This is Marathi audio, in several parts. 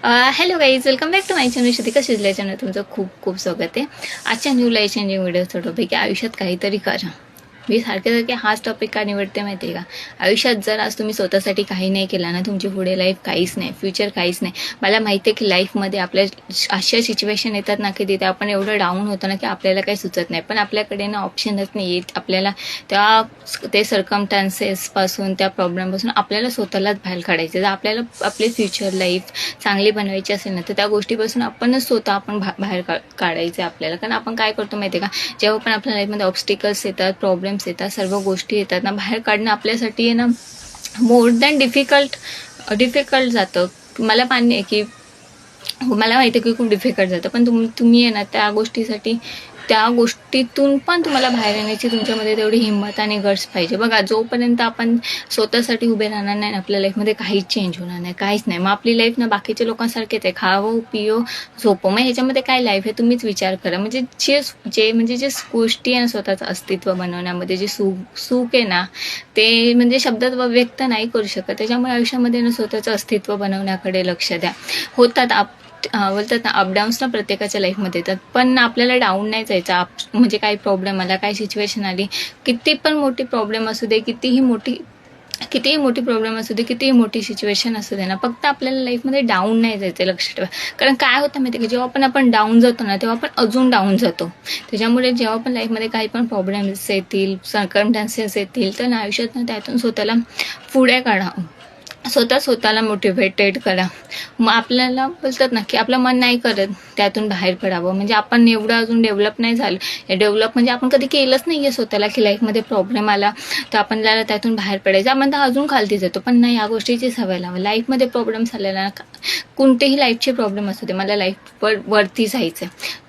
Hello guys, welcome back to my channel. Shrutika शिजल्या चॅनल तुमचं खूप खूप स्वागत आहे. आजच्या न्यू लाईफ चेंजिंग व्हिडिओचा टॉपिक आहे आयुष्यात काहीतरी करा. मी सारखे हाच टॉपिक का निवडते माहिती आहे का? आयुष्यात जर आज तुम्ही स्वतःसाठी काही नाही केला ना, तुमची पुढे लाईफ काहीच नाही, फ्युचर काहीच नाही. मला माहिती आहे की लाईफमध्ये आपल्या अशा सिच्युएशन येतात ना की तिथे आपण एवढं डाऊन होतो ना की आपल्याला काही सुचत नाही, पण आपल्याकडे ना ऑप्शनच नाही येत. आपल्याला ते सर्कमस्टान्सेसपासून, त्या प्रॉब्लेमपासून आपल्याला स्वतःलाच बाहेर काढायचं. जर आपल्याला आपली फ्युचर लाईफ चांगली बनवायची असेल ना, तर त्या गोष्टीपासून आपणच स्वतः आपण बाहेर काढायचं आहे आपल्याला. कारण आपण काय करतो माहिती आहे का? जेव्हा पण आपल्या लाईफमध्ये ऑब्स्टिकल्स येतात, प्रॉब्लेम्स येतात, सर्व गोष्टी येतात ना, बाहेर काढणं आपल्यासाठी आहे ना मोर दॅन डिफिकल्ट जातं. मला मान्य आहे की मला माहिती आहे की खूप डिफिकल्ट जातं, पण तुम्ही आहे ना त्या गोष्टीतून पण तुम्हाला बाहेर येण्याची तुमच्यामध्ये तेवढी हिंमत आणि गट्स पाहिजे. बघा, जोपर्यंत आपण स्वतःसाठी उभे राहणार नाही, आपल्या लाईफमध्ये काहीच चेंज होणार नाही, काहीच नाही. मग आपली लाईफ ना बाकीच्या लोकांसारखेच आहे, खावं पियो झोपो. मग ह्याच्यामध्ये काय लाईफ आहे तुम्हीच विचार करा. म्हणजे जे गोष्टी आहे ना स्वतःचं अस्तित्व बनवण्यामध्ये जे सुख आहे ना, ते म्हणजे शब्दात व्यक्त नाही करू शकत. त्याच्यामुळे आयुष्यामध्ये ना स्वतःचं अस्तित्व बनवण्याकडे लक्ष द्या. बोलतात ना, अपडाऊन्स ना प्रत्येकाच्या लाईफमध्ये येतात, पण आपल्याला डाऊन नाही जायचं. म्हणजे काही प्रॉब्लेम आला, काही सिच्युएशन आली, किती पण मोठी प्रॉब्लेम असू दे, कितीही मोठी प्रॉब्लेम असू दे, कितीही मोठी सिच्युएशन असू दे ना, फक्त आपल्याला लाईफमध्ये डाऊन नाही जायचं, लक्ष ठेवा. कारण काय होतं माहिती आहे की जेव्हा पण आपण डाऊन जातो ना, तेव्हा आपण अजून डाऊन जातो. त्याच्यामुळे जेव्हा पण लाईफमध्ये काही पण प्रॉब्लेम्स येतील, सर्कमस्टान्सेस येतील, तर आयुष्यात ना त्यातून स्वतःला पुढे काढा, स्वतःला मोटिवेटेड करा. मग आपल्याला बोलतात ना की आपलं मन नाही करत त्यातून बाहेर पडावं. म्हणजे आपण एवढं अजून डेव्हलप नाही झालं. म्हणजे आपण कधी केलंच नाही आहे स्वतःला की लाईफमध्ये प्रॉब्लेम आला तर आपल्याला त्यातून बाहेर पडायचं. आपण तर अजून खालती जातो. पण नाही, या गोष्टीची सवय लावा. लाईफमध्ये प्रॉब्लेम्स आलेला, कोणतेही लाईफचे प्रॉब्लेम असू दे, मला लाईफवर वरती जायचं आहे,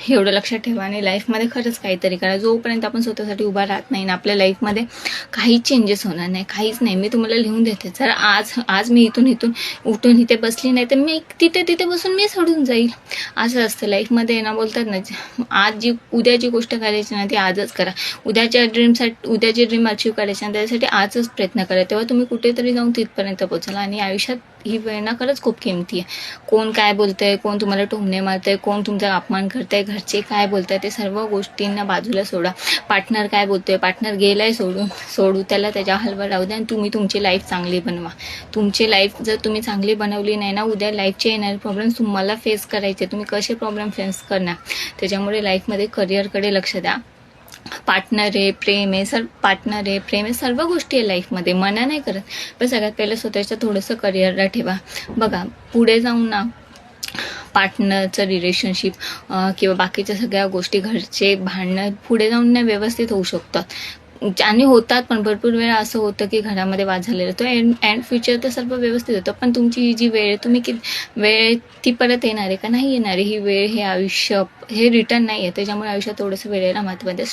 एवढं लक्षात ठेवा. आणि लाईफमध्ये खरंच काहीतरी करा. जोपर्यंत आपण स्वतःसाठी उभा राहत नाही ना, आपल्या लाईफमध्ये काहीच चेंजेस होणार नाही, काहीच नाही. मी तुम्हाला लिहून देते, जर आज मी इथून उठून इथे बसली नाही, तर मी तिथे बसून मी सोडून जाईल. असं असतं लाईफमध्ये ना. बोलतात ना, उद्या जी गोष्ट करायची ना ती आजच करा. उद्याची ड्रीम अचीव्ह करायची ना, त्यासाठी आजच प्रयत्न करा. तेव्हा तुम्ही कुठेतरी जाऊन तिथपर्यंत पोहोचाल. आणि आयुष्यात ही वेळ ना खरंच खूप किमती आहे. कोण काय बोलतंय, कोण तुम्हाला टोमणे मारतंय, कोण तुमचा अपमान करतंय, घरचे काय बोलताय, ते सर्व गोष्टींना बाजूला सोडा. पार्टनर काय बोलतोय, पार्टनर गेलाय सोडू त्याला, त्याच्या हलवा राहू द्या आणि तुम्ही तुमची लाईफ चांगली बनवा. तुमची लाईफ जर तुम्ही चांगली बनवली नाही ना, उद्या लाईफचे येणारे प्रॉब्लेम तुम्हाला फेस करायचे. तुम्ही कसे प्रॉब्लेम फेस करणार? त्याच्यामुळे लाईफमध्ये करिअरकडे लक्ष द्या. पार्टनर आहे, प्रेम आहे, सर्व गोष्टी आहे लाईफमध्ये. मना नाही करत, पण सगळ्यात पहिलं स्वतःच्या थोडंसं करिअरला ठेवा. बघा, पुढे जाऊन ना पार्टनरचं रिलेशनशिप किंवा बाकीच्या सगळ्या गोष्टी, घरचे भांडणं पुढे जाऊन ना व्यवस्थित होऊ शकतात आणि होतात. पण भरपूर वेळा असं होतं की घरामध्ये वाद झालेला, तो एंड फ्युचर तर सर्व व्यवस्थित होतं. पण तुमची ही जी वेळ वेळ ती परत येणार आहे का? नाही येणार आहे. ही वेळ, हे आयुष्य, हे रिटर्न नाही आहे. त्याच्यामुळे आयुष्यात थोडंसं वेळेला महत्त्व द्या.